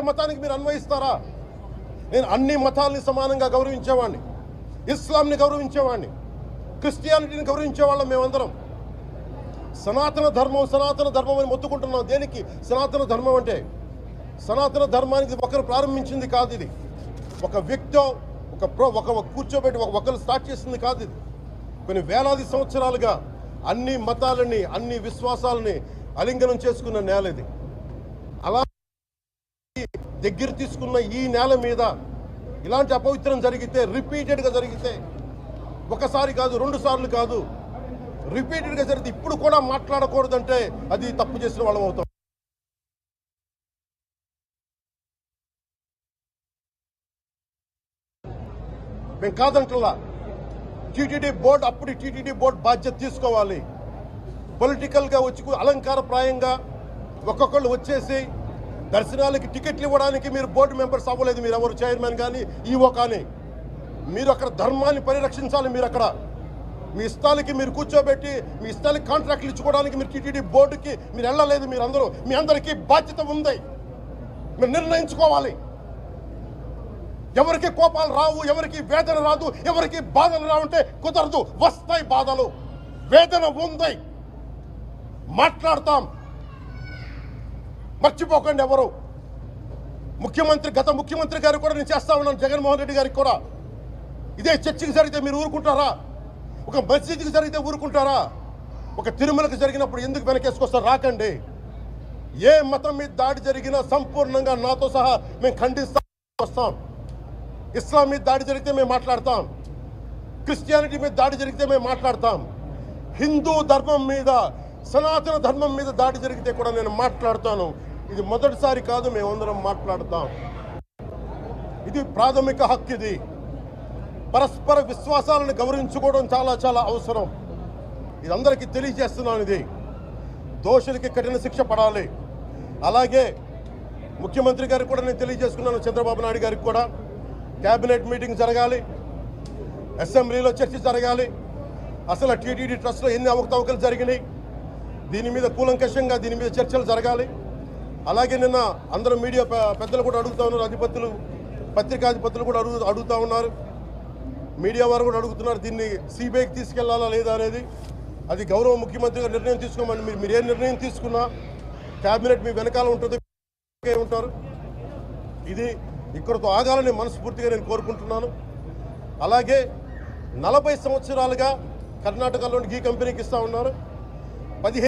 మతానికి మీరు అన్వయిస్తారా? నేను అన్ని మతాలని సమానంగా గౌరవించేవాడిని, ఇస్లాంని గౌరవించేవాడిని, క్రిస్టియానిటీని గౌరవించేవాళ్ళం మేమందరం. సనాతన ధర్మం అని మొత్తుకుంటున్నాం. దేనికి సనాతన ధర్మం అంటే? సనాతన ధర్మానికి ఒకరు ప్రారంభించింది కాదు ఇది. ఒక వ్యక్తో ఒక కూర్చోబెట్టి ఒకరు స్టార్ట్ చేసింది కాదు ఇది. కొన్ని వేలాది సంవత్సరాలుగా అన్ని మతాలని, అన్ని విశ్వాసాలని అలింగనం చేసుకున్న నేల ఇది. అలా దగ్గర తీసుకున్న ఈ నేల మీద ఇలాంటి అపవిత్రం జరిగితే, రిపీటెడ్గా జరిగితే, ఒకసారి కాదు, 2 సార్లు కాదు, రిపీటెడ్గా జరిగితే ఇప్పుడు కూడా మాట్లాడకూడదంటే అది తప్పు చేసిన వాళ్ళం అవుతాం. మేము కాదంటలా. టీటీడీ బోర్డు, అప్పుడు టీటీడీ బోర్డు బాధ్యత తీసుకోవాలి. పొలిటికల్గా వచ్చి అలంకారప్రాయంగా ఒక్కొక్కళ్ళు వచ్చేసి దర్శనాలకి టికెట్లు ఇవ్వడానికి మీరు బోర్డు మెంబర్స్ అవ్వలేదు. మీరు ఎవరు చైర్మన్ కానీ ఈవో కానీ. మీరు అక్కడ ధర్మాన్ని పరిరక్షించాలి. మీరు అక్కడ మీ ఇష్టాలకి మీరు కూర్చోబెట్టి మీ ఇష్టాలకి కాంట్రాక్ట్లు ఇచ్చుకోవడానికి మీరు టీటీడీ బోర్డుకి మీరు వెళ్ళలేదు. మీరు అందరూ, మీ అందరికీ బాధ్యత ఉంది. మీరు నిర్ణయించుకోవాలి. ఎవరికి కోపాలు రావు, ఎవరికి వేదన రాదు, ఎవరికి బాధలు రావంటే కుదరదు. వస్తాయి బాధలు, వేదన ఉంది, మాట్లాడతాం. మర్చిపోకండి ఎవరు. గత ముఖ్యమంత్రి గారు కూడా నేను చేస్తా ఉన్నాను, జగన్మోహన్ రెడ్డి గారికి కూడా. ఇదే చర్చికి జరిగితే మీరు ఊరుకుంటారా? ఒక మసీదుకి జరిగితే ఊరుకుంటారా? ఒక తిరుమలకు జరిగినప్పుడు ఎందుకు వెనకేసుకొస్తారు? రాకండి. ఏ మతం మీద దాడి జరిగినా సంపూర్ణంగా నాతో సహా మేము ఖండిస్తాం, వస్తాం. ఇస్లాం మీద దాడి జరిగితే మేము మాట్లాడతాం, క్రిస్టియానిటీ మీద దాడి జరిగితే మేము మాట్లాడతాం, హిందూ ధర్మం మీద, సనాతన ధర్మం మీద దాడి జరిగితే కూడా నేను మాట్లాడతాను. ఇది మొదటిసారి కాదు, మేమందరం మాట్లాడతాం. ఇది ప్రాథమిక హక్కు. ఇది పరస్పర విశ్వాసాలను గౌరవించుకోవడం చాలా చాలా అవసరం. ఇది అందరికీ తెలియజేస్తున్నాను. ఇది దోషులకి కఠిన శిక్ష పడాలి. అలాగే ముఖ్యమంత్రి గారికి కూడా నేను తెలియజేసుకున్నాను, చంద్రబాబు నాయుడు గారికి కూడా క్యాబినెట్ మీటింగ్ జరగాలి, అసెంబ్లీలో చర్చ జరగాలి. అసలు టీటీడీ ట్రస్ట్లో ఎన్ని అవకతవకలు జరిగినాయి, దీని మీద కూలంకషంగా దీని మీద చర్చలు జరగాలి. అలాగే నిన్న అందరూ మీడియా పెద్దలు కూడా అడుగుతూ ఉన్నారు, అధిపతులు, పత్రికాధిపతులు కూడా అడుగుతూ ఉన్నారు, మీడియా వారు కూడా అడుగుతున్నారు, దీన్ని సిబిఐకి తీసుకెళ్లాలా లేదా అనేది. అది గౌరవ ముఖ్యమంత్రి గారు నిర్ణయం తీసుకోమని. మీరు ఏ నిర్ణయం తీసుకున్నా క్యాబినెట్ మీ వెనకాల ఉంటుంది, ఉంటారు. ఇది ఇక్కడతో ఆగాలని మనస్ఫూర్తిగా నేను కోరుకుంటున్నాను. అలాగే 40 సంవత్సరాలుగా కర్ణాటకలోని గీ కంపెనీకి ఇస్తూ ఉన్నారు.